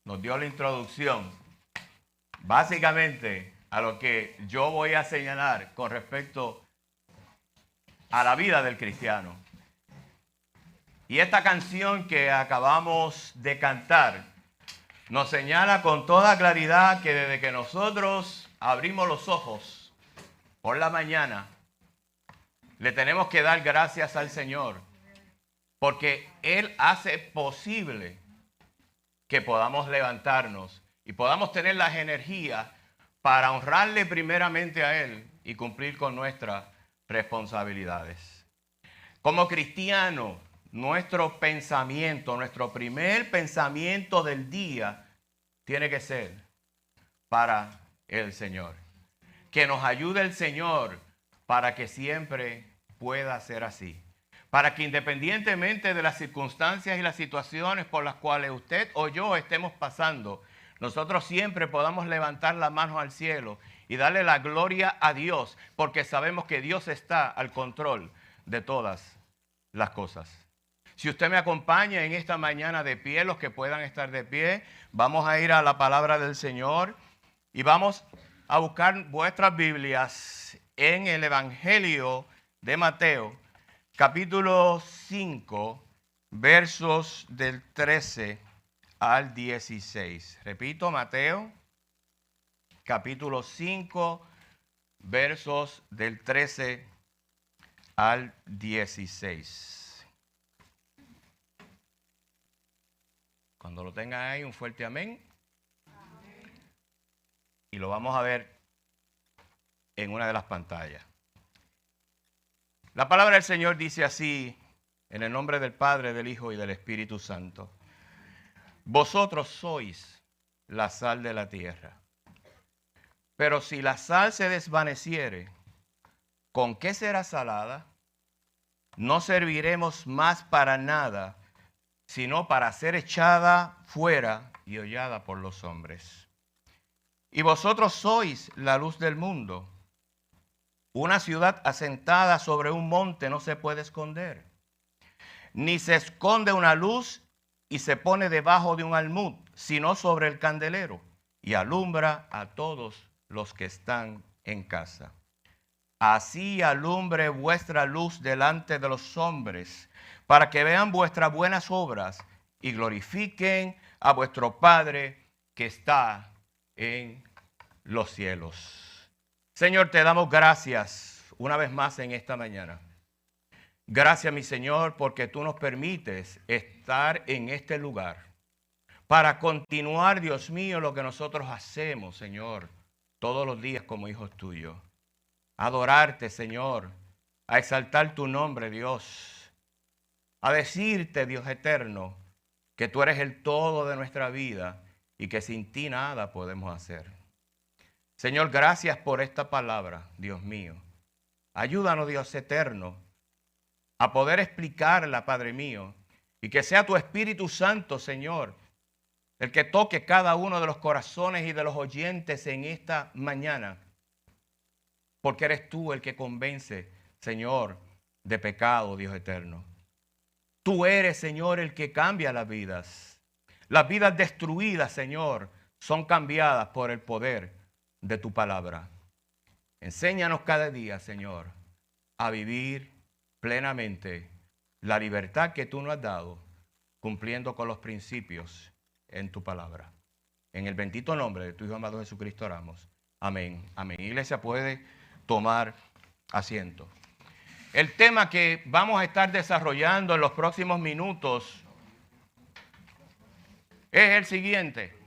nos dio la introducción básicamente a lo que yo voy a señalar con respecto a la vida del cristiano. Y esta canción que acabamos de cantar nos señala con toda claridad que desde que nosotros abrimos los ojos por la mañana, le tenemos que dar gracias al Señor, porque Él hace posible que podamos levantarnos y podamos tener las energías para honrarle primeramente a Él y cumplir con nuestras responsabilidades. Como cristiano, nuestro pensamiento, nuestro primer pensamiento del día tiene que ser para el Señor. Que nos ayude el Señor para que siempre pueda ser así. Para que independientemente de las circunstancias y las situaciones por las cuales usted o yo estemos pasando, nosotros siempre podamos levantar las manos al cielo y darle la gloria a Dios, porque sabemos que Dios está al control de todas las cosas. Si usted me acompaña en esta mañana de pie, los que puedan estar de pie, vamos a ir a la palabra del Señor y vamos a buscar vuestras Biblias en el Evangelio de Mateo, capítulo 5, versos del 13 al 16. Repito, Mateo, capítulo 5, versos del 13 al 16. Cuando lo tengan ahí, un fuerte amén. Y lo vamos a ver en una de las pantallas. La palabra del Señor dice así, en el nombre del Padre, del Hijo y del Espíritu Santo. Vosotros sois la sal de la tierra. Pero si la sal se desvaneciere, ¿con qué será salada? No serviremos más para nada, sino para ser echada fuera y hollada por los hombres. Y vosotros sois la luz del mundo. Una ciudad asentada sobre un monte no se puede esconder, ni se esconde una luz y se pone debajo de un almud, sino sobre el candelero, y alumbra a todos los que están en casa. Así alumbre vuestra luz delante de los hombres, para que vean vuestras buenas obras y glorifiquen a vuestro Padre que está en los cielos. Señor, te damos gracias una vez más en esta mañana. Gracias, mi Señor, porque tú nos permites estar en este lugar para continuar, Dios mío, lo que nosotros hacemos, Señor, todos los días como hijos tuyos. Adorarte, Señor, a exaltar tu nombre, Dios, a decirte, Dios eterno, que tú eres el todo de nuestra vida y que sin ti nada podemos hacer. Señor, gracias por esta palabra, Dios mío. Ayúdanos, Dios eterno, a poder explicarla, Padre mío, y que sea tu Espíritu Santo, Señor, el que toque cada uno de los corazones y de los oyentes en esta mañana, porque eres tú el que convence, Señor, de pecado, Dios eterno. Tú eres, Señor, el que cambia las vidas. Las vidas destruidas, Señor, son cambiadas por el poder de tu palabra. Enséñanos cada día, Señor, a vivir plenamente la libertad que tú nos has dado, cumpliendo con los principios en tu palabra. En el bendito nombre de tu Hijo amado Jesucristo oramos. Amén. Amén. Iglesia, puede tomar asiento. El tema que vamos a estar desarrollando en los próximos minutos es el siguiente: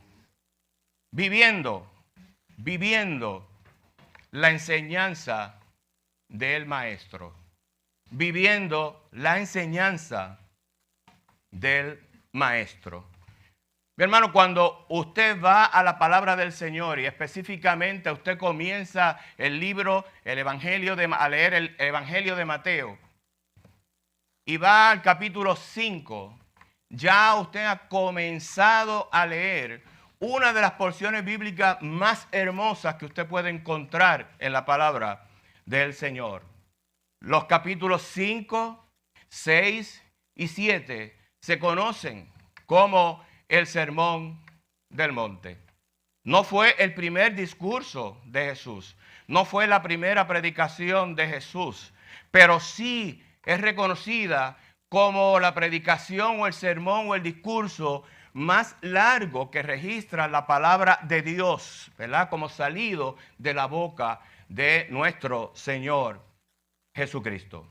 viviendo la enseñanza del Maestro. Viviendo la enseñanza del Maestro. Mi hermano, cuando usted va a la palabra del Señor y específicamente usted comienza el libro, a leer el Evangelio de Mateo y va al capítulo 5, ya usted ha comenzado a leer una de las porciones bíblicas más hermosas que usted puede encontrar en la palabra del Señor. Los capítulos 5, 6 y 7 se conocen como el sermón del Monte. No fue el primer discurso de Jesús, no fue la primera predicación de Jesús, pero sí es reconocida como la predicación o el sermón o el discurso más largo que registra la palabra de Dios, ¿verdad? Como salido de la boca de nuestro Señor Jesucristo.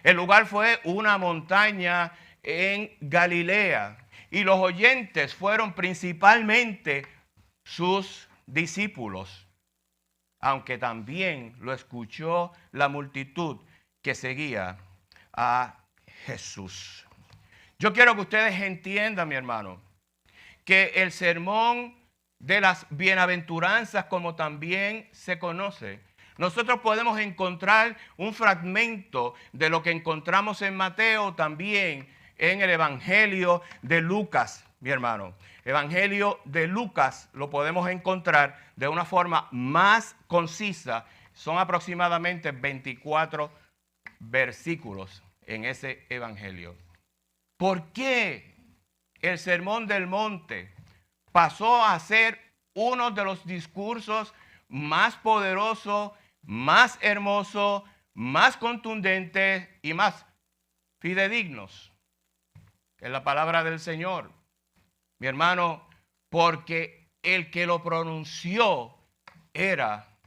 El lugar fue una montaña en Galilea y los oyentes fueron principalmente sus discípulos, aunque también lo escuchó la multitud que seguía a Jesús. Yo quiero que ustedes entiendan, mi hermano, que el sermón de las bienaventuranzas, como también se conoce, nosotros podemos encontrar un fragmento de lo que encontramos en Mateo, también en el Evangelio de Lucas, mi hermano. Evangelio de Lucas lo podemos encontrar de una forma más concisa. Son aproximadamente 24 versículos en ese Evangelio. ¿Por qué el Sermón del Monte pasó a ser uno de los discursos más poderosos, más hermosos, más contundentes y más fidedignos en la palabra del Señor? Mi hermano, porque el que lo pronunció era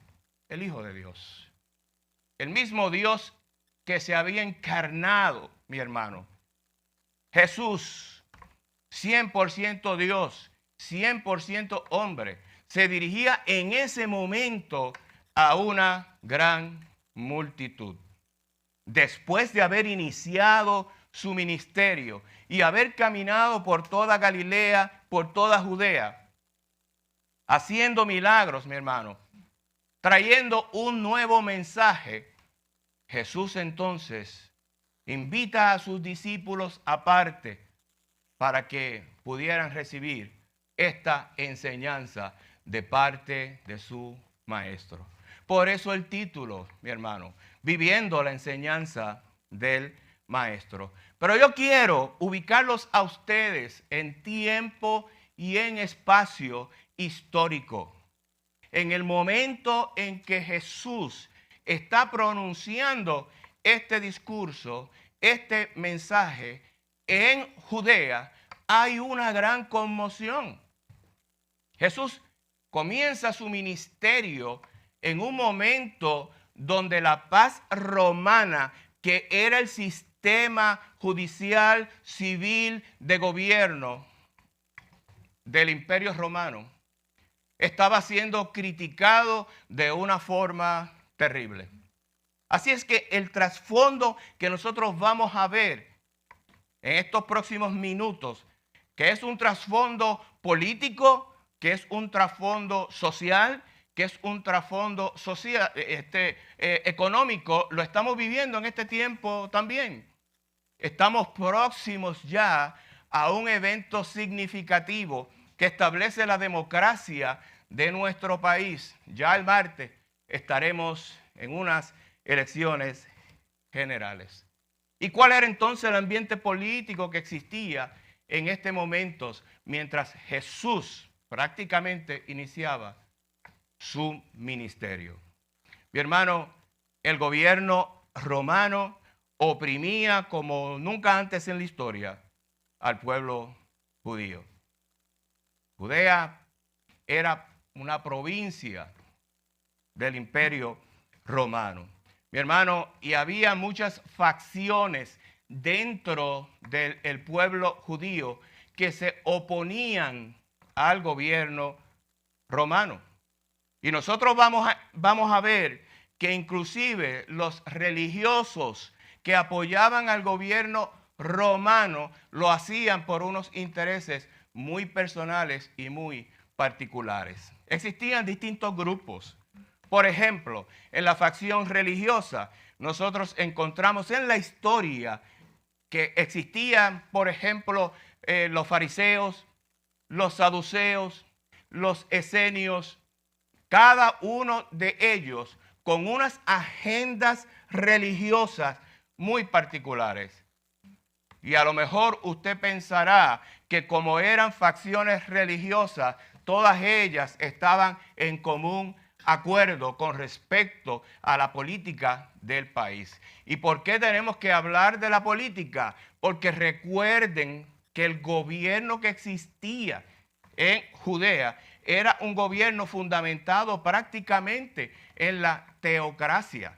el Hijo de Dios. El mismo Dios que se había encarnado, mi hermano. Jesús, 100% Dios, 100% hombre, se dirigía en ese momento a una gran multitud. Después de haber iniciado su ministerio y haber caminado por toda Galilea, por toda Judea, haciendo milagros, mi hermano, trayendo un nuevo mensaje, Jesús entonces invita a sus discípulos aparte para que pudieran recibir esta enseñanza de parte de su maestro. Por eso el título, mi hermano, viviendo la enseñanza del maestro. Pero yo quiero ubicarlos a ustedes en tiempo y en espacio histórico. En el momento en que Jesús está pronunciando este discurso, este mensaje, en Judea hay una gran conmoción. Jesús comienza su ministerio en un momento donde la paz romana, que era el sistema judicial, civil, de gobierno del Imperio Romano, estaba siendo criticado de una forma terrible. Así es que el trasfondo que nosotros vamos a ver en estos próximos minutos, que es un trasfondo político, que es un trasfondo social, que es un trasfondo social, económico, lo estamos viviendo en este tiempo también. Estamos próximos ya a un evento significativo que establece la democracia de nuestro país. Ya el martes estaremos en unas elecciones generales. ¿Y cuál era entonces el ambiente político que existía en este momento mientras Jesús prácticamente iniciaba su ministerio? Mi hermano, el gobierno romano oprimía como nunca antes en la historia al pueblo judío. Judea era una provincia del Imperio Romano. Mi hermano, y había muchas facciones dentro del pueblo judío que se oponían al gobierno romano. Y nosotros vamos a ver que inclusive los religiosos que apoyaban al gobierno romano lo hacían por unos intereses muy personales y muy particulares. Existían distintos grupos. Por ejemplo, en la facción religiosa, nosotros encontramos en la historia que existían, por ejemplo, los fariseos, los saduceos, los esenios, cada uno de ellos con unas agendas religiosas muy particulares. Y a lo mejor usted pensará que como eran facciones religiosas, todas ellas estaban en común acuerdo con respecto a la política del país. ¿Y por qué tenemos que hablar de la política? Porque recuerden que el gobierno que existía en Judea era un gobierno fundamentado prácticamente en la teocracia.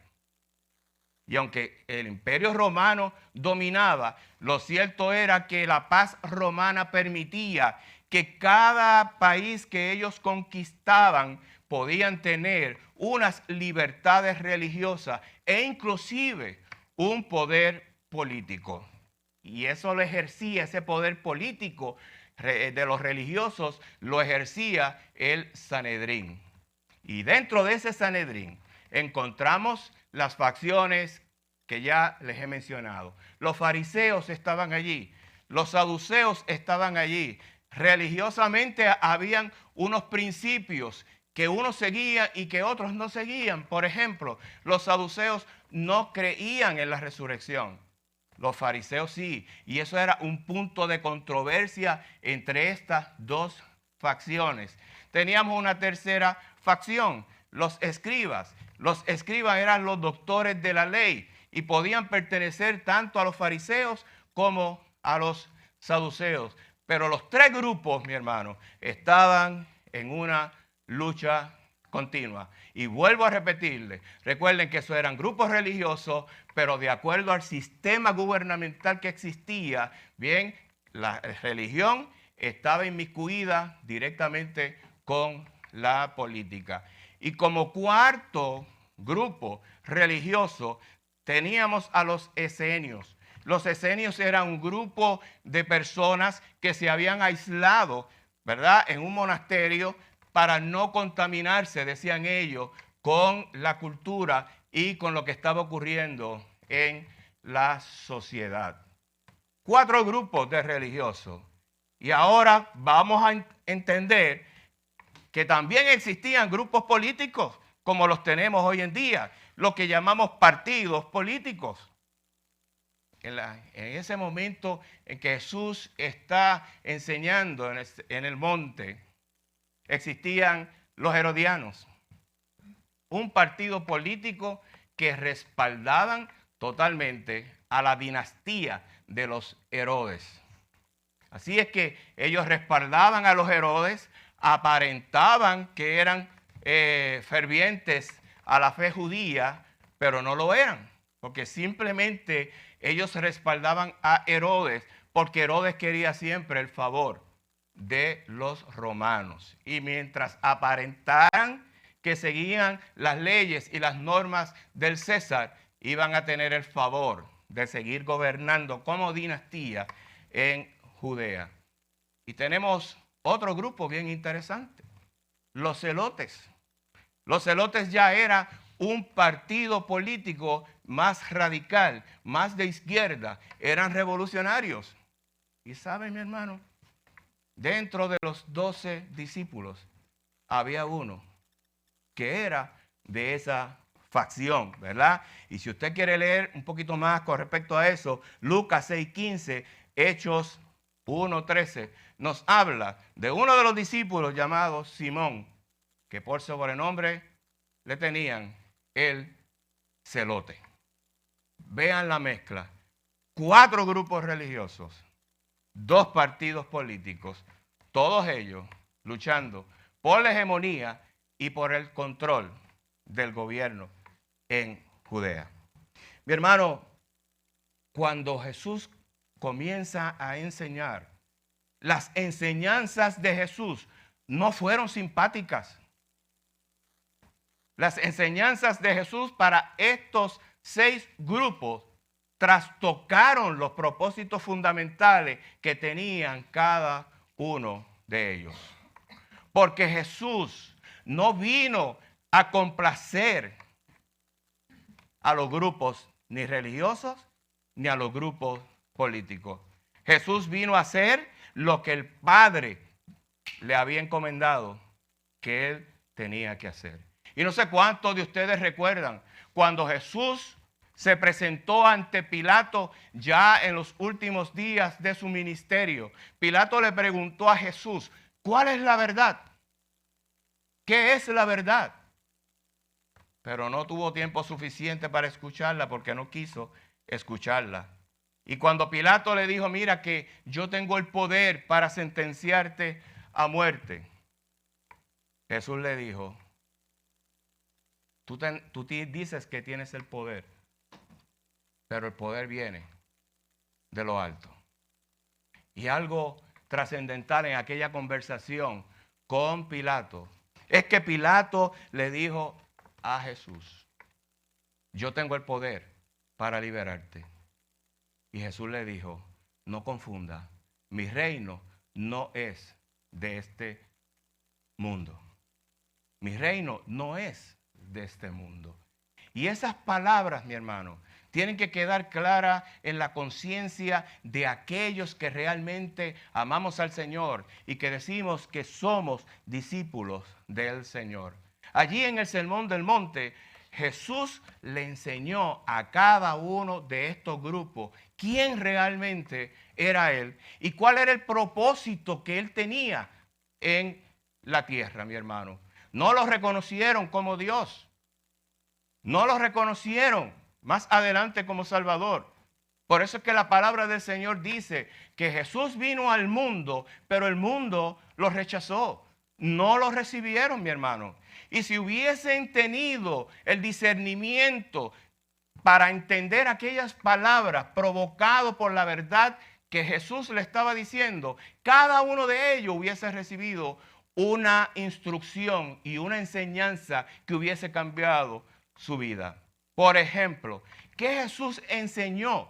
Y aunque el imperio romano dominaba, lo cierto era que la paz romana permitía que cada país que ellos conquistaban podían tener unas libertades religiosas e inclusive un poder político. Y eso lo ejercía, ese poder político de los religiosos, lo ejercía el Sanedrín. Y dentro de ese Sanedrín encontramos las facciones que ya les he mencionado. Los fariseos estaban allí, los saduceos estaban allí. Religiosamente habían unos principios que unos seguían y que otros no seguían. Por ejemplo, los saduceos no creían en la resurrección. Los fariseos sí, y eso era un punto de controversia entre estas dos facciones. Teníamos una tercera facción, los escribas. Los escribas eran los doctores de la ley y podían pertenecer tanto a los fariseos como a los saduceos. Pero los tres grupos, mi hermano, estaban en una lucha continua. Y vuelvo a repetirle, recuerden que esos eran grupos religiosos, pero de acuerdo al sistema gubernamental que existía, bien, la religión estaba inmiscuida directamente con la política. Y como cuarto grupo religioso teníamos a los esenios. Los esenios eran un grupo de personas que se habían aislado, ¿verdad?, en un monasterio para no contaminarse, decían ellos, con la cultura y con lo que estaba ocurriendo en la sociedad. 4 grupos de religiosos. Y ahora vamos a entender que también existían grupos políticos como los tenemos hoy en día, lo que llamamos partidos políticos. En ese momento en que Jesús está enseñando en el monte, existían los herodianos, un partido político que respaldaban totalmente a la dinastía de los Herodes. Así es que ellos respaldaban a los Herodes, aparentaban que eran fervientes a la fe judía, pero no lo eran, porque simplemente ellos respaldaban a Herodes, porque Herodes quería siempre el favor de los romanos. Y mientras aparentaran que seguían las leyes y las normas del César, iban a tener el favor de seguir gobernando como dinastía en Judea. Y tenemos otro grupo bien interesante, los celotes. Los celotes ya era un partido político más radical, más de izquierda, eran revolucionarios. Y saben, mi hermano, dentro de los 12 discípulos había uno que era de esa facción, ¿verdad? Y si usted quiere leer un poquito más con respecto a eso, Lucas 6:15, Hechos 1:13, nos habla de uno de los discípulos llamado Simón, que por sobrenombre le tenían el celote. Vean la mezcla. 4 grupos religiosos, 2 partidos políticos, todos ellos luchando por la hegemonía y por el control del gobierno en Judea. Mi hermano, cuando Jesús comienza a enseñar, las enseñanzas de Jesús no fueron simpáticas. Las enseñanzas de Jesús para estos 6 grupos trastocaron los propósitos fundamentales que tenían cada uno de ellos. Porque Jesús no vino a complacer a los grupos ni religiosos ni a los grupos políticos. Jesús vino a hacer lo que el Padre le había encomendado que él tenía que hacer. Y no sé cuántos de ustedes recuerdan cuando Jesús se presentó ante Pilato ya en los últimos días de su ministerio. Pilato le preguntó a Jesús, ¿cuál es la verdad? ¿Qué es la verdad? Pero no tuvo tiempo suficiente para escucharla porque no quiso escucharla. Y cuando Pilato le dijo, mira que yo tengo el poder para sentenciarte a muerte, Jesús le dijo, tú dices que tienes el poder, pero el poder viene de lo alto. Y algo trascendental en aquella conversación con Pilato es que Pilato le dijo a Jesús, yo tengo el poder para liberarte. Y Jesús le dijo, no confunda, mi reino no es de este mundo. Mi reino no es de este mundo. Y esas palabras, mi hermano, tienen que quedar claras en la conciencia de aquellos que realmente amamos al Señor y que decimos que somos discípulos del Señor. Allí en el Sermón del Monte, Jesús le enseñó a cada uno de estos grupos quién realmente era Él y cuál era el propósito que Él tenía en la tierra, mi hermano. No lo reconocieron como Dios. No lo reconocieron más adelante como Salvador. Por eso es que la palabra del Señor dice que Jesús vino al mundo, pero el mundo lo rechazó. No lo recibieron, mi hermano. Y si hubiesen tenido el discernimiento para entender aquellas palabras provocado por la verdad que Jesús le estaba diciendo, cada uno de ellos hubiese recibido una instrucción y una enseñanza que hubiese cambiado su vida. Por ejemplo, ¿qué Jesús enseñó?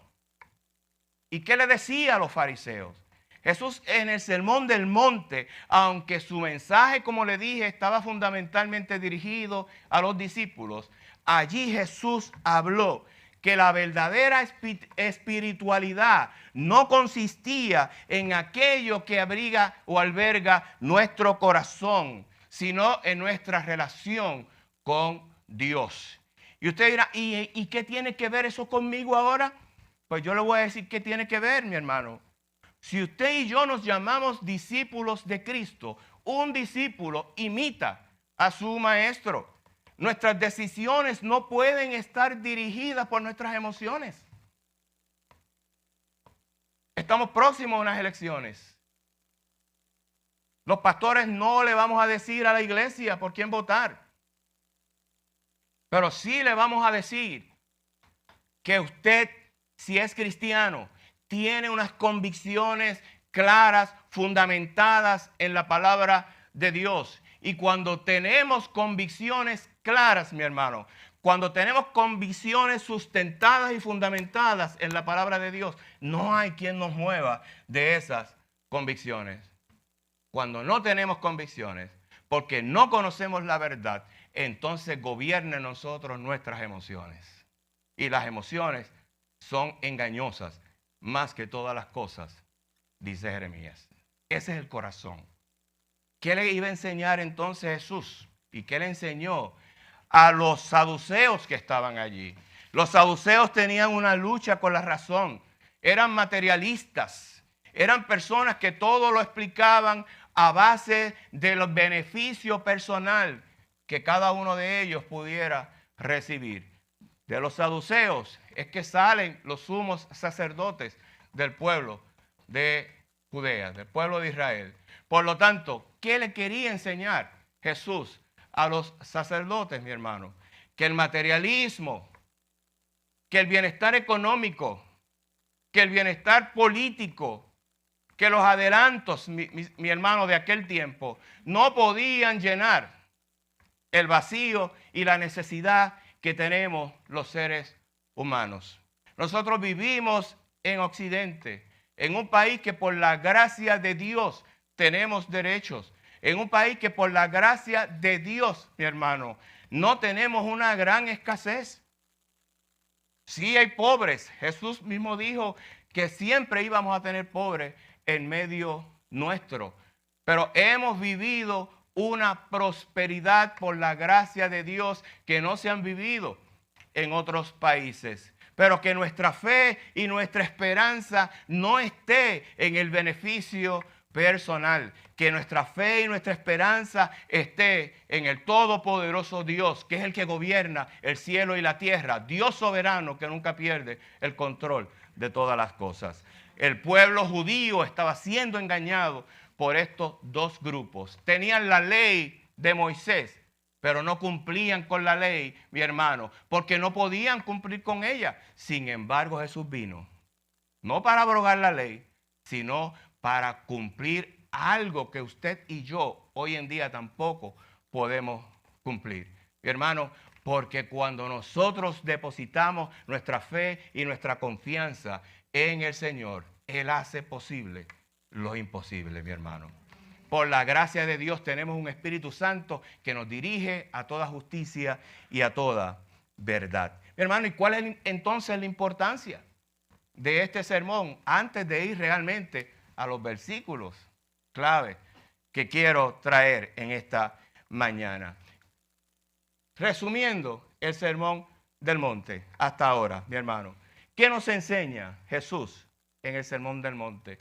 ¿Y qué le decía a los fariseos? Jesús en el Sermón del Monte, aunque su mensaje, como le dije, estaba fundamentalmente dirigido a los discípulos, allí Jesús habló que la verdadera espiritualidad no consistía en aquello que abriga o alberga nuestro corazón, sino en nuestra relación con Dios. Y usted dirá, ¿y qué tiene que ver eso conmigo ahora? Pues yo le voy a decir qué tiene que ver, mi hermano. Si usted y yo nos llamamos discípulos de Cristo, un discípulo imita a su maestro. Nuestras decisiones no pueden estar dirigidas por nuestras emociones. Estamos próximos a unas elecciones. Los pastores no le vamos a decir a la iglesia por quién votar. Pero sí le vamos a decir que usted, si es cristiano, tiene unas convicciones claras, fundamentadas en la palabra de Dios. Y cuando tenemos convicciones claras, mi hermano, cuando tenemos convicciones sustentadas y fundamentadas en la palabra de Dios, no hay quien nos mueva de esas convicciones. Cuando no tenemos convicciones, porque no conocemos la verdad, entonces gobierna en nosotros nuestras emociones. Y las emociones son engañosas más que todas las cosas, dice Jeremías. Ese es el corazón. ¿Qué le iba a enseñar entonces Jesús? ¿Y qué le enseñó a los saduceos que estaban allí? Los saduceos tenían una lucha con la razón. Eran materialistas. Eran personas que todo lo explicaban a base de los beneficios personal que cada uno de ellos pudiera recibir. De los saduceos es que salen los sumos sacerdotes del pueblo de Judea, del pueblo de Israel. Por lo tanto, ¿qué le quería enseñar Jesús a los sacerdotes, mi hermano? Que el materialismo, que el bienestar económico, que el bienestar político, que los adelantos, mi hermano, de aquel tiempo, no podían llenar el vacío y la necesidad que tenemos los seres humanos. Nosotros vivimos en Occidente, en un país que por la gracia de Dios tenemos derechos, en un país que por la gracia de Dios, mi hermano, no tenemos una gran escasez. Sí hay pobres. Jesús mismo dijo que siempre íbamos a tener pobres en medio nuestro, pero hemos vivido una prosperidad por la gracia de Dios que no se han vivido en otros países. pero que nuestra fe y nuestra esperanza no esté en el beneficio personal, que nuestra fe y nuestra esperanza esté en el todopoderoso Dios, que es el que gobierna el cielo y la tierra, Dios soberano que nunca pierde el control de todas las cosas. El pueblo judío estaba siendo engañado por estos dos grupos. Tenían la ley de Moisés, pero no cumplían con la ley, mi hermano, porque no podían cumplir con ella. Sin embargo, Jesús vino, no para abrogar la ley, sino para cumplir algo que usted y yo hoy en día tampoco podemos cumplir. Mi hermano, porque cuando nosotros depositamos nuestra fe y nuestra confianza en el Señor, Él hace posible lo imposible, mi hermano. Por la gracia de Dios tenemos un Espíritu Santo que nos dirige a toda justicia y a toda verdad. Mi hermano, ¿y cuál es entonces la importancia de este sermón antes de ir realmente a los versículos clave que quiero traer en esta mañana? Resumiendo el sermón del monte hasta ahora, mi hermano, ¿qué nos enseña Jesús en el sermón del monte?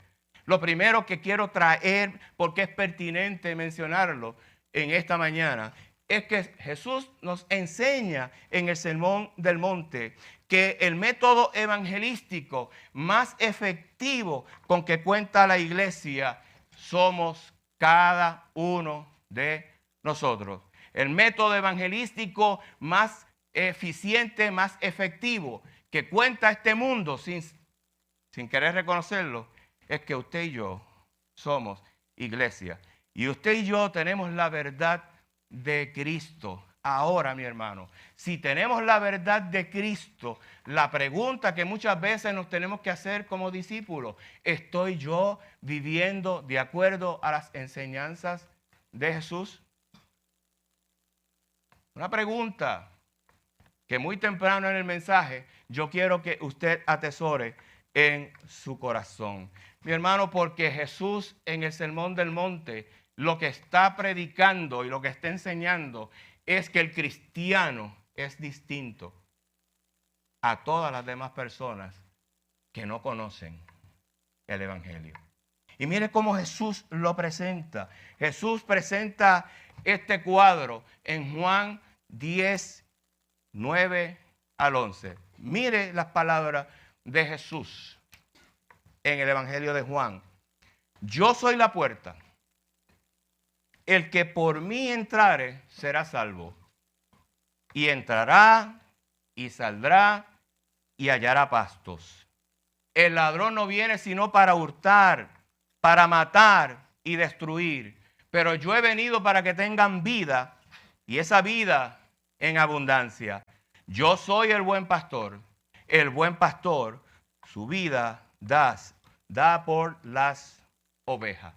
Lo primero que quiero traer, porque es pertinente mencionarlo en esta mañana, es que Jesús nos enseña en el sermón del monte que el método evangelístico más efectivo con que cuenta la iglesia somos cada uno de nosotros. El método evangelístico más eficiente, más efectivo que cuenta este mundo sin querer reconocerlo, es que usted y yo somos iglesia. Y usted y yo tenemos la verdad de Cristo. Ahora, mi hermano, si tenemos la verdad de Cristo, la pregunta que muchas veces nos tenemos que hacer como discípulos, ¿estoy yo viviendo de acuerdo a las enseñanzas de Jesús? Una pregunta que muy temprano en el mensaje yo quiero que usted atesore en su corazón. Mi hermano, porque Jesús en el Sermón del Monte lo que está predicando y lo que está enseñando es que el cristiano es distinto a todas las demás personas que no conocen el Evangelio. Y mire cómo Jesús lo presenta. Jesús presenta este cuadro en Juan 10, 9 al 11. Mire las palabras de Jesús en el Evangelio de Juan. Yo soy la puerta. El que por mí entrare será salvo. Y entrará y saldrá y hallará pastos. El ladrón no viene sino para hurtar, para matar y destruir. Pero yo he venido para que tengan vida y esa vida en abundancia. Yo soy el buen pastor. El buen pastor su vida da por las ovejas.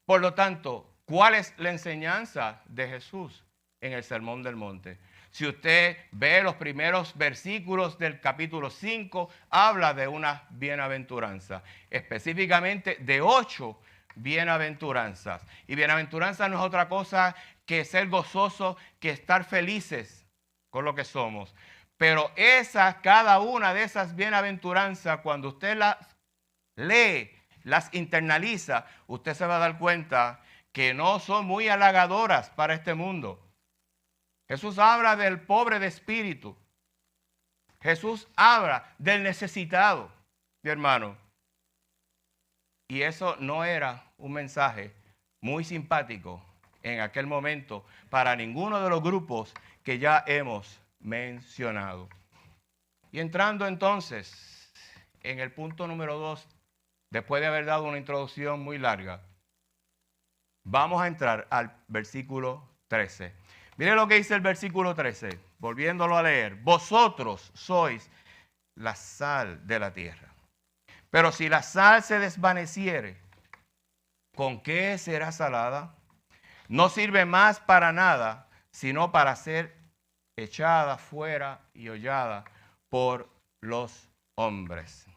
Por lo tanto, ¿cuál es la enseñanza de Jesús en el Sermón del Monte? Si usted ve los primeros versículos del capítulo 5, habla de una bienaventuranza, específicamente de 8 bienaventuranzas. Y bienaventuranza no es otra cosa que ser gozoso, que estar felices con lo que somos. Pero cada una de esas bienaventuranzas, cuando usted las lee, las internaliza, usted se va a dar cuenta que no son muy halagadoras para este mundo. Jesús habla del pobre de espíritu. Jesús habla del necesitado, mi hermano. Y eso no era un mensaje muy simpático en aquel momento para ninguno de los grupos que ya hemos mencionado. Y entrando entonces en el punto número 2, después de haber dado una introducción muy larga, vamos a entrar al versículo 13. Mire lo que dice el versículo 13, volviéndolo a leer. Vosotros sois la sal de la tierra. Pero si la sal se desvaneciere, ¿con qué será salada? No sirve más para nada, sino para ser echada fuera y hollada por los hombres.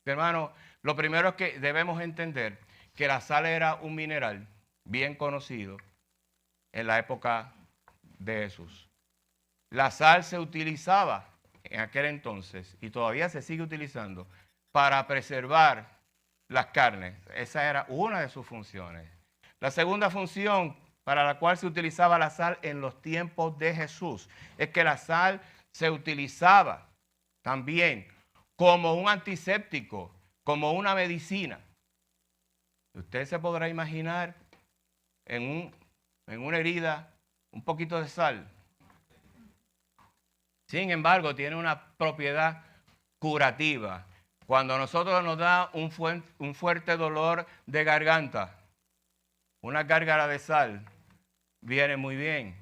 Mi hermano, lo primero es que debemos entender que la sal era un mineral bien conocido en la época de Jesús. La sal se utilizaba en aquel entonces, y todavía se sigue utilizando, para preservar las carnes. Esa era una de sus funciones. La segunda función para la cual se utilizaba la sal en los tiempos de Jesús es que la sal se utilizaba también como un antiséptico, como una medicina. Usted se podrá imaginar en una herida un poquito de sal. Sin embargo, tiene una propiedad curativa. Cuando a nosotros nos da un fuerte dolor de garganta, una gárgara de sal viene muy bien.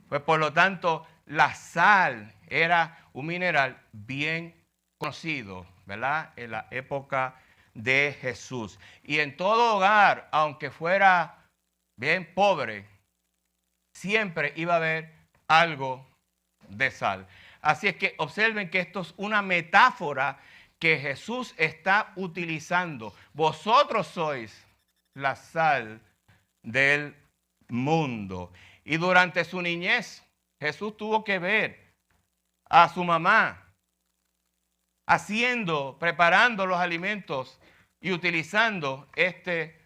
Pues por lo tanto, la sal era un mineral bien conocido, ¿verdad? En la época de Jesús. Y en todo hogar, aunque fuera bien pobre, siempre iba a haber algo de sal. Así es que observen que esto es una metáfora que Jesús está utilizando. Vosotros sois la sal del mundo. Y durante su niñez, Jesús tuvo que ver a su mamá preparando los alimentos y utilizando este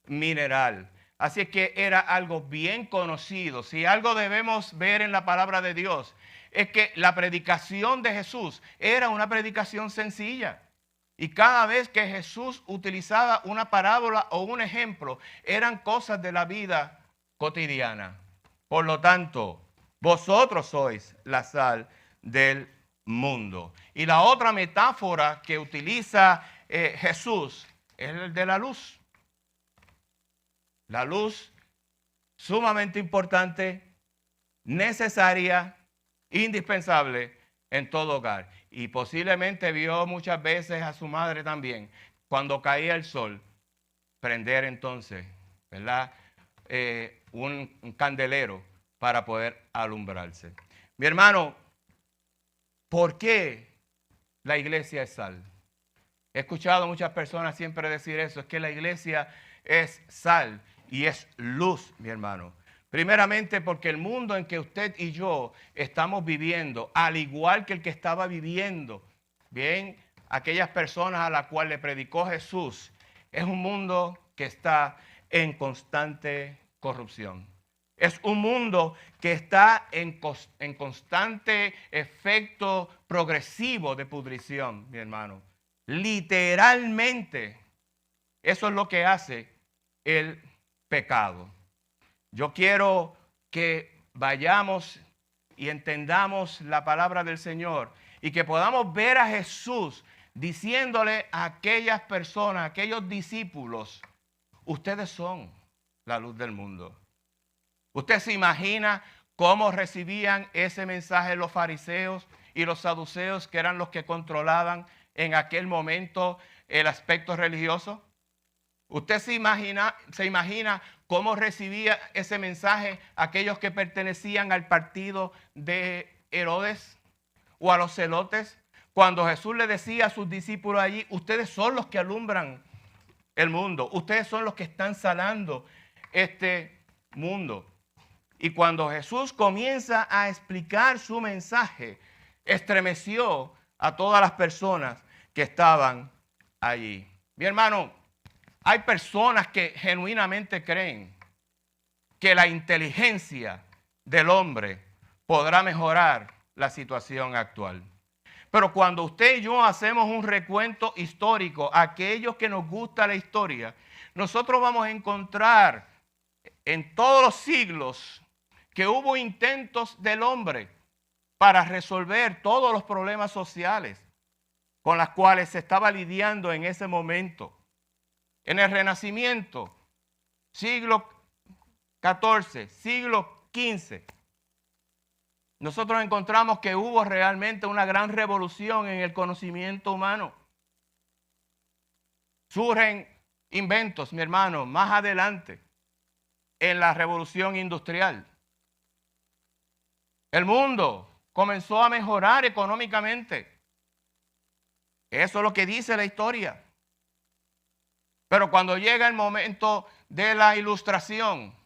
mineral. Así es que era algo bien conocido. Si algo debemos ver en la palabra de Dios, es que la predicación de Jesús era una predicación sencilla. Y cada vez que Jesús utilizaba una parábola o un ejemplo, eran cosas de la vida cotidiana. Por lo tanto, vosotros sois la sal del mundo. Y la otra metáfora que utiliza Jesús es el de la luz. La luz, sumamente importante, necesaria, indispensable en todo hogar. Y posiblemente vio muchas veces a su madre también, cuando caía el sol, prender entonces, ¿verdad? Un candelero para poder alumbrarse. Mi hermano, ¿por qué la iglesia es sal? He escuchado a muchas personas siempre decir eso, es que la iglesia es sal y es luz, mi hermano. Primeramente porque el mundo en que usted y yo estamos viviendo, al igual que el que estaba viviendo, bien, aquellas personas a las cuales le predicó Jesús, es un mundo que está en constante corrupción. Es un mundo que está en constante efecto progresivo de pudrición, mi hermano. Literalmente, eso es lo que hace el pecado. Yo quiero que vayamos y entendamos la palabra del Señor y que podamos ver a Jesús diciéndole a aquellas personas, a aquellos discípulos, ustedes son la luz del mundo. ¿Usted se imagina cómo recibían ese mensaje los fariseos y los saduceos, que eran los que controlaban en aquel momento el aspecto religioso? ¿Usted se imagina cómo recibía ese mensaje aquellos que pertenecían al partido de Herodes o a los celotes? Cuando Jesús le decía a sus discípulos allí, ustedes son los que alumbran el mundo, ustedes son los que están salando este mundo. Y cuando Jesús comienza a explicar su mensaje, estremeció a todas las personas que estaban allí. Mi hermano, hay personas que genuinamente creen que la inteligencia del hombre podrá mejorar la situación actual. Pero cuando usted y yo hacemos un recuento histórico, aquellos que nos gusta la historia, nosotros vamos a encontrar en todos los siglos que hubo intentos del hombre para resolver todos los problemas sociales con los cuales se estaba lidiando en ese momento. En el Renacimiento, siglo XIV, siglo XV, nosotros encontramos que hubo realmente una gran revolución en el conocimiento humano. Surgen inventos, mi hermano, más adelante en la revolución industrial. El mundo comenzó a mejorar económicamente. Eso es lo que dice la historia. Pero cuando llega el momento de la ilustración,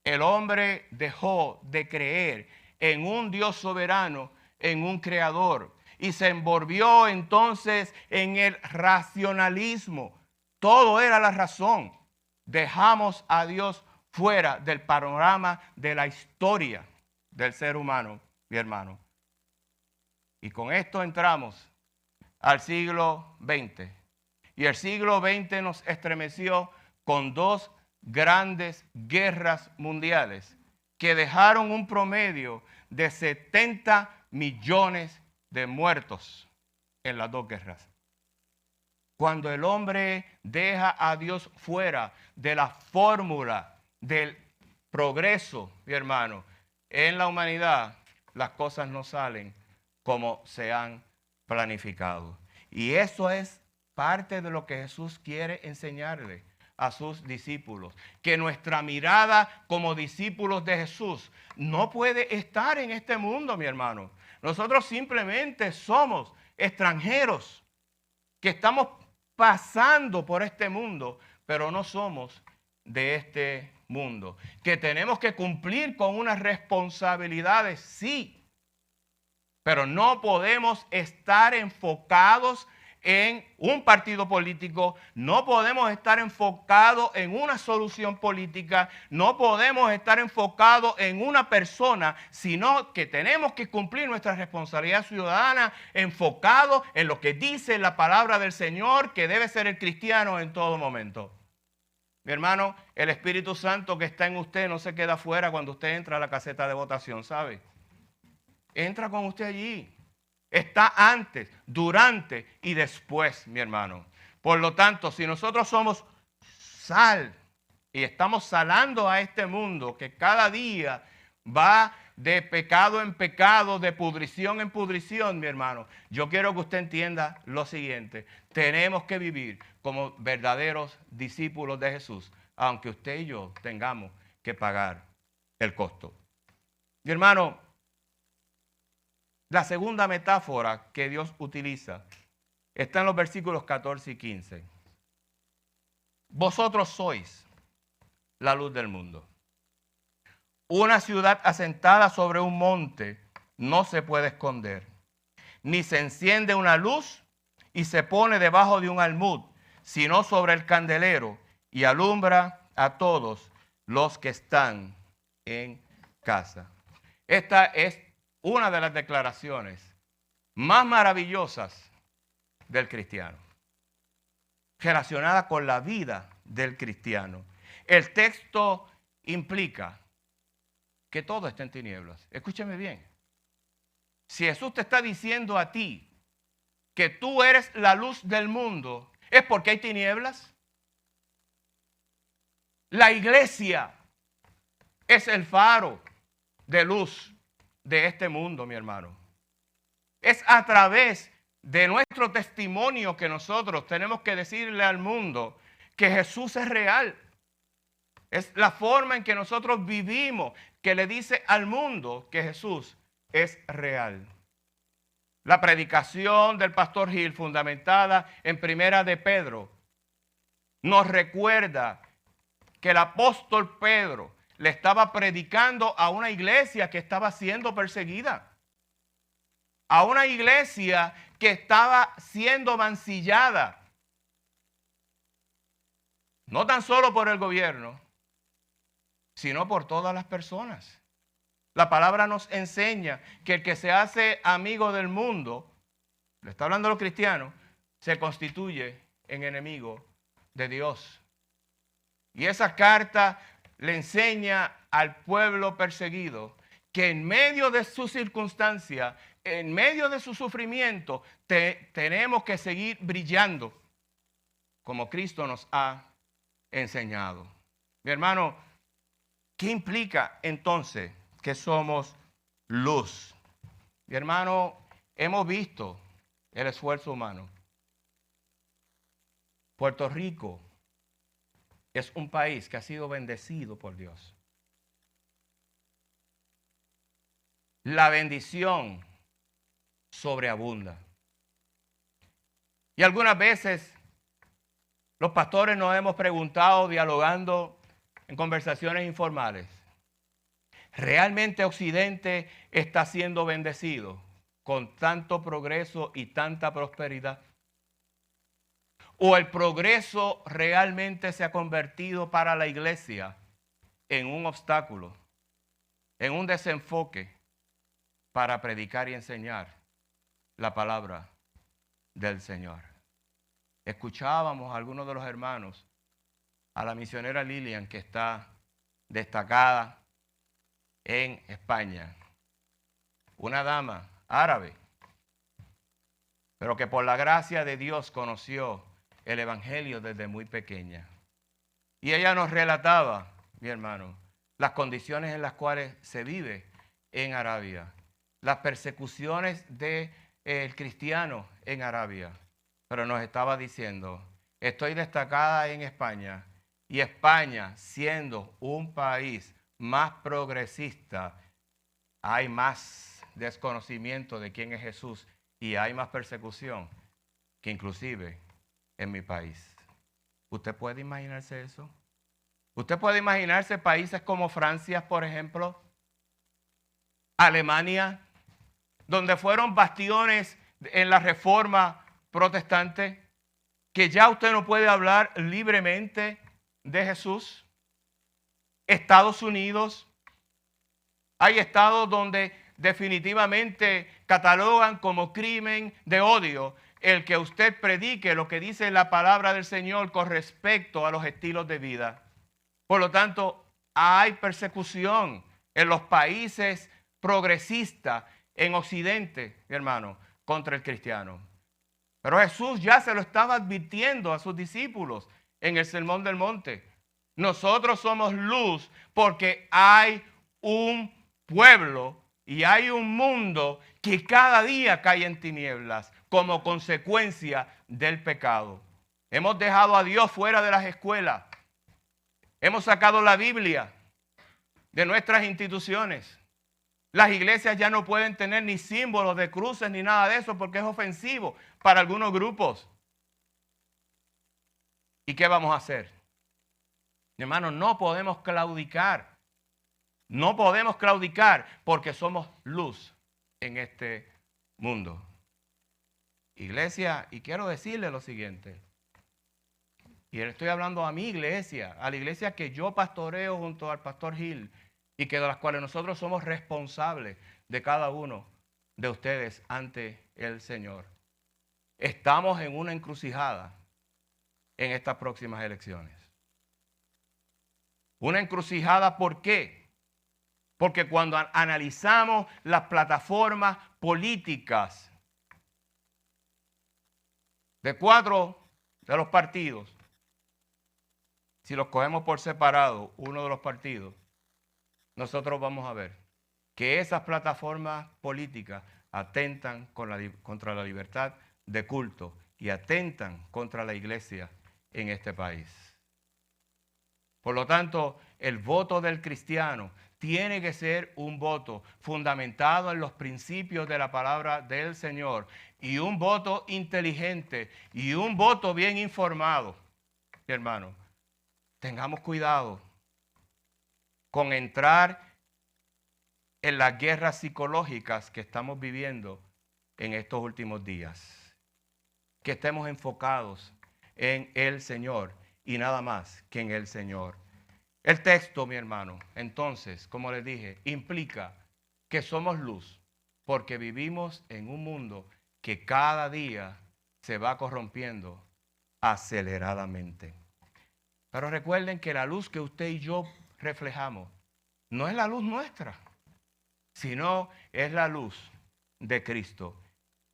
el hombre dejó de creer en un Dios soberano, en un creador. y se envolvió entonces en el racionalismo. Todo era la razón. Dejamos a Dios fuera del panorama de la historia del ser humano, mi hermano. Y con esto entramos al siglo XX. Y el siglo XX nos estremeció con dos grandes guerras mundiales que dejaron un promedio de 70 millones de muertos en las dos guerras. Cuando el hombre deja a Dios fuera de la fórmula del progreso, mi hermano, en la humanidad, las cosas no salen como se han planificado. Y eso es parte de lo que Jesús quiere enseñarle a sus discípulos. Que nuestra mirada como discípulos de Jesús no puede estar en este mundo, mi hermano. Nosotros simplemente somos extranjeros que estamos pasando por este mundo, pero no somos de este mundo. Que tenemos que cumplir con unas responsabilidades, sí, pero no podemos estar enfocados en un partido político, no podemos estar enfocados en una solución política, no podemos estar enfocados en una persona, sino que tenemos que cumplir nuestra responsabilidad ciudadana enfocado en lo que dice la palabra del Señor, que debe ser el cristiano en todo momento. Mi hermano, el Espíritu Santo que está en usted no se queda fuera cuando usted entra a la caseta de votación, ¿sabe? Entra con usted allí. Está antes, durante y después, mi hermano. Por lo tanto, si nosotros somos sal y estamos salando a este mundo que cada día va de pecado en pecado, de pudrición en pudrición, mi hermano, yo quiero que usted entienda lo siguiente. Tenemos que vivir como verdaderos discípulos de Jesús, aunque usted y yo tengamos que pagar el costo. Mi hermano, la segunda metáfora que Dios utiliza está en los versículos 14 y 15. Vosotros sois la luz del mundo. Una ciudad asentada sobre un monte no se puede esconder, ni se enciende una luz y se pone debajo de un almud, sino sobre el candelero y alumbra a todos los que están en casa. Esta es una de las declaraciones más maravillosas del cristiano, relacionada con la vida del cristiano. El texto implica que todo está en tinieblas. Escúcheme bien. Si Jesús te está diciendo a ti que tú eres la luz del mundo, ¿es porque hay tinieblas? La iglesia es el faro de luz de este mundo, mi hermano. Es a través de nuestro testimonio que nosotros tenemos que decirle al mundo que Jesús es real. Es la forma en que nosotros vivimos que le dice al mundo que Jesús es real. La predicación del pastor Gil, fundamentada en Primera de Pedro, nos recuerda que el apóstol Pedro le estaba predicando a una iglesia que estaba siendo perseguida, a una iglesia que estaba siendo mancillada, no tan solo por el gobierno, sino por todas las personas. La palabra nos enseña que el que se hace amigo del mundo, le está hablando a los cristianos, se constituye en enemigo de Dios. Y esa carta le enseña al pueblo perseguido que en medio de su circunstancia, en medio de su sufrimiento, tenemos que seguir brillando como Cristo nos ha enseñado. Mi hermano, ¿qué implica entonces que somos luz? Mi hermano, hemos visto el esfuerzo humano. Puerto Rico es un país que ha sido bendecido por Dios. La bendición sobreabunda. Y algunas veces los pastores nos hemos preguntado, dialogando en conversaciones informales, ¿realmente Occidente está siendo bendecido con tanto progreso y tanta prosperidad? ¿O el progreso realmente se ha convertido para la iglesia en un obstáculo, en un desenfoque para predicar y enseñar la palabra del Señor? Escuchábamos a algunos de los hermanos, a la misionera Lilian, que está destacada en España, una dama árabe, pero que por la gracia de Dios conoció el Evangelio desde muy pequeña. Y ella nos relataba, mi hermano, las condiciones en las cuales se vive en Arabia, las persecuciones del cristiano en Arabia. Pero nos estaba diciendo, estoy destacada en España, y España, siendo un país más progresista, hay más desconocimiento de quién es Jesús y hay más persecución que inclusive en mi país. ¿Usted puede imaginarse eso? ¿Usted puede imaginarse países como Francia, por ejemplo, Alemania, donde fueron bastiones en la Reforma protestante, que ya usted no puede hablar libremente de Jesús? Estados Unidos, hay estados donde definitivamente catalogan como crimen de odio el que usted predique lo que dice la palabra del Señor con respecto a los estilos de vida. Por lo tanto, hay persecución en los países progresistas en Occidente, mi hermano, contra el cristiano. Pero Jesús ya se lo estaba advirtiendo a sus discípulos en el Sermón del Monte. Nosotros somos luz porque hay un pueblo y hay un mundo que cada día cae en tinieblas como consecuencia del pecado. Hemos dejado a Dios fuera de las escuelas. Hemos sacado la Biblia de nuestras instituciones. Las iglesias ya no pueden tener ni símbolos de cruces ni nada de eso porque es ofensivo para algunos grupos. ¿Y qué vamos a hacer? Mi hermano, no podemos claudicar. No podemos claudicar porque somos luz en este mundo. Iglesia, y quiero decirle lo siguiente. Y estoy hablando a mi iglesia, a la iglesia que yo pastoreo junto al pastor Gil, y que de las cuales nosotros somos responsables de cada uno de ustedes ante el Señor. Estamos en una encrucijada en estas próximas elecciones. Una encrucijada, ¿por qué? Porque cuando analizamos las plataformas políticas de 4 de los partidos, si los cogemos por separado, uno de los partidos, nosotros vamos a ver que esas plataformas políticas atentan contra la libertad de culto y atentan contra la iglesia en este país. Por lo tanto, el voto del cristiano tiene que ser un voto fundamentado en los principios de la palabra del Señor y un voto inteligente y un voto bien informado. Hermano, tengamos cuidado con entrar en las guerras psicológicas que estamos viviendo en estos últimos días. Que estemos enfocados en el Señor y nada más que en el Señor. El texto, mi hermano, entonces, como les dije, implica que somos luz porque vivimos en un mundo que cada día se va corrompiendo aceleradamente. Pero recuerden que la luz que usted y yo reflejamos no es la luz nuestra, sino es la luz de Cristo.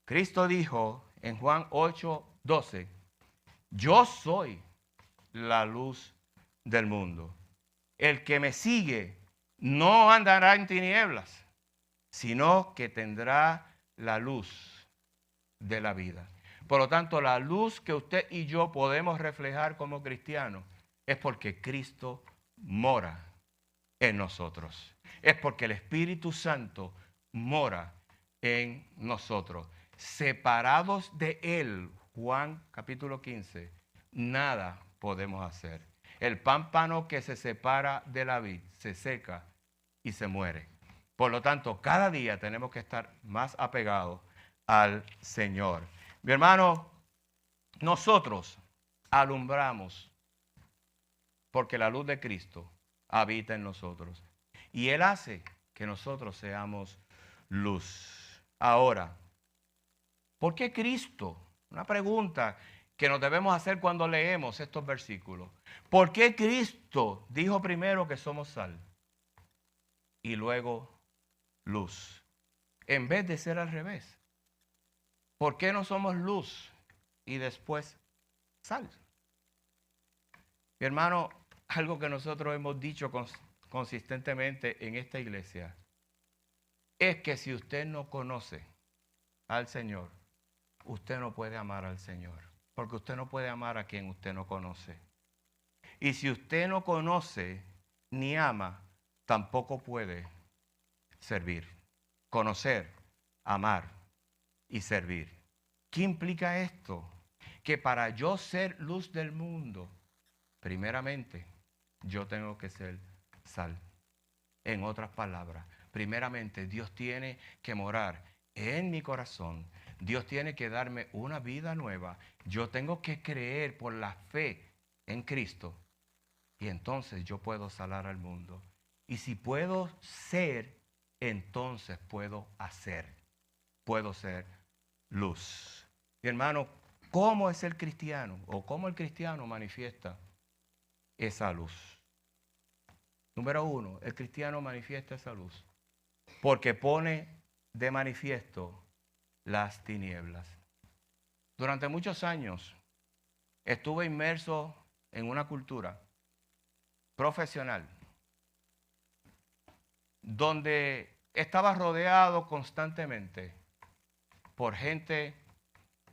Cristo dijo en Juan 8:12, yo soy la luz del mundo. El que me sigue no andará en tinieblas, sino que tendrá la luz de la vida. Por lo tanto, la luz que usted y yo podemos reflejar como cristianos es porque Cristo mora en nosotros. Es porque el Espíritu Santo mora en nosotros. Separados de Él, Juan capítulo 15, nada podemos hacer. El pámpano que se separa de la vid se seca y se muere. Por lo tanto, cada día tenemos que estar más apegados al Señor. Mi hermano, nosotros alumbramos porque la luz de Cristo habita en nosotros. Y Él hace que nosotros seamos luz. Ahora, ¿por qué Cristo? Una pregunta que nos debemos hacer cuando leemos estos versículos. ¿Por qué Cristo dijo primero que somos sal y luego luz, en vez de ser al revés? ¿Por qué no somos luz y después sal? Mi hermano, algo que nosotros hemos dicho consistentemente en esta iglesia es que si usted no conoce al Señor, usted no puede amar al Señor, porque usted no puede amar a quien usted no conoce. Y si usted no conoce ni ama, tampoco puede servir, conocer, amar y servir. ¿Qué implica esto? Que para yo ser luz del mundo, primeramente, yo tengo que ser sal. En otras palabras, primeramente, Dios tiene que morar en mi corazón. Dios tiene que darme una vida nueva. Yo tengo que creer por la fe en Cristo. Y entonces yo puedo salar al mundo. Y si puedo ser, entonces puedo hacer. Puedo ser luz. Mi hermano, ¿cómo es el cristiano? ¿O cómo el cristiano manifiesta esa luz? Número uno, el cristiano manifiesta esa luz porque pone de manifiesto las tinieblas. Durante muchos años estuve inmerso en una cultura profesional donde estaba rodeado constantemente por gente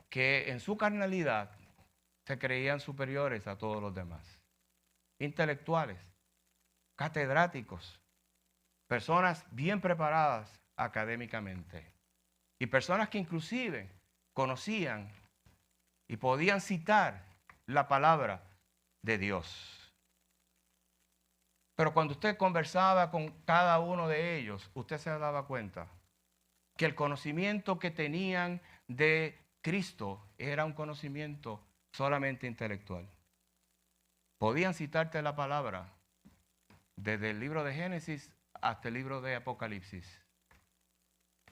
que en su carnalidad se creían superiores a todos los demás. Intelectuales, catedráticos, personas bien preparadas académicamente y personas que inclusive conocían y podían citar la palabra de Dios. Pero cuando usted conversaba con cada uno de ellos, usted se daba cuenta que el conocimiento que tenían de Cristo era un conocimiento solamente intelectual. Podían citarte la palabra desde el libro de Génesis hasta el libro de Apocalipsis,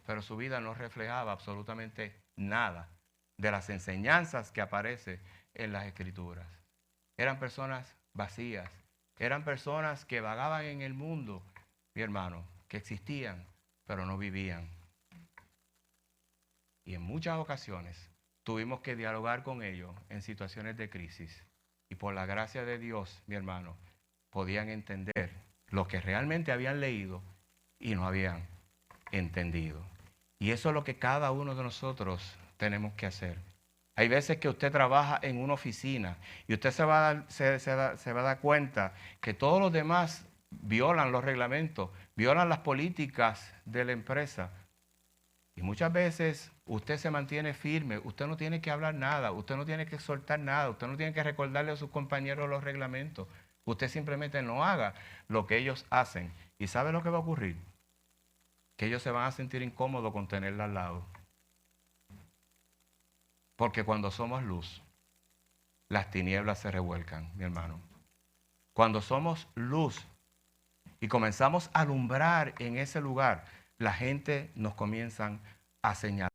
pero su vida no reflejaba absolutamente nada de las enseñanzas que aparecen en las Escrituras. Eran personas vacías, eran personas que vagaban en el mundo, mi hermano, que existían, pero no vivían. Y en muchas ocasiones tuvimos que dialogar con ellos en situaciones de crisis. Y por la gracia de Dios, mi hermano, podían entender lo que realmente habían leído y no habían entendido. Y eso es lo que cada uno de nosotros tenemos que hacer. Hay veces que usted trabaja en una oficina y usted se va a dar cuenta que todos los demás violan los reglamentos, violan las políticas de la empresa. Y muchas veces usted se mantiene firme, usted no tiene que hablar nada, usted no tiene que soltar nada, usted no tiene que recordarle a sus compañeros los reglamentos. Usted simplemente no haga lo que ellos hacen. ¿Y sabe lo que va a ocurrir? Que ellos se van a sentir incómodos con tenerla al lado. Porque cuando somos luz, las tinieblas se revuelcan, mi hermano. Cuando somos luz y comenzamos a alumbrar en ese lugar, la gente nos comienza a señalar.